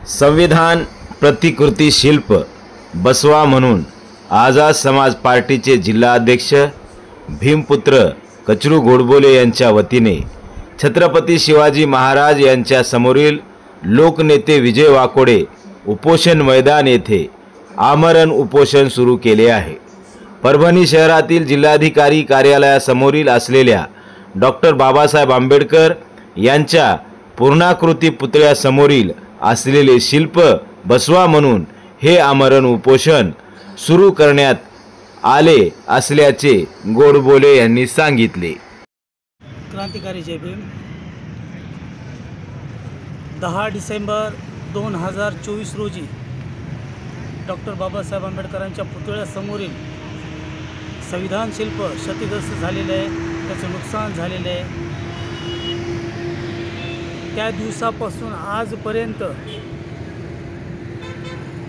संविधान प्रतिकृती शिल्प बसवा म्हणून आझाद समाज पार्टीचे जिल्हाध्यक्ष भीमपुत्र कचरू गोडबोले यांच्या वतीने छत्रपती शिवाजी महाराज यांच्या समोरील लोकनेते विजय वाकोडे उपोषण मैदान येथे आमरण उपोषण सुरू केले आहे। परभणी शहरातील जिल्हाधिकारी कार्यालयासमोरील असलेल्या डॉक्टर बाबासाहेब आंबेडकर यांच्या पूर्णाकृती पुतळ्यासमोरील असलेले शिल्प बसवा म्हणून हे आमरण उपोषण सुरू करण्यात आले असल्याचे गोडबोले यांनी सांगितले। क्रांतिकारी जय भीम। 10 डिसेंबर 2024 रोजी डॉक्टर बाबासाहेब आंबेडकरांच्या पुतळ्यासमोरील संविधान शिल्प क्षतिग्रस्त झालेले आहे, त्याचं नुकसान झालेले आहे। त्या दिवसापासून आजपर्यंत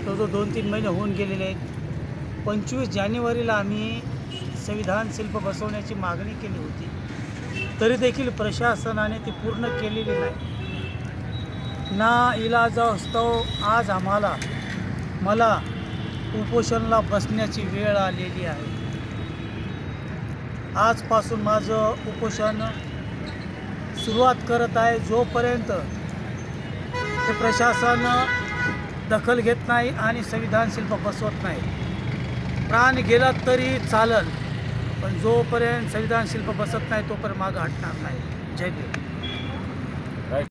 तो 2-3 महिने होऊन गेलेले आहेत। 25 जानेवारीला आम्ही संविधान शिल्प बसवण्याची मागणी केली होती, तरी देखील प्रशासनाने ती पूर्ण केलेली नाही। ना इलाजास्तव आज मला उपोषणाला बसण्याची वेळ आलेली आहे। आजपासून माझं उपोषण सुरुवात करत आहे, जोपर्यंत हे प्रशासन दखल घेत नाही आणि संविधान शिल्प बसवत नाही। प्राण गेला तरी चालेल, पण जोपर्यंत संविधान शिल्प बसत नाही तोपर्यंत मागं हटणार नाही। जय भीम।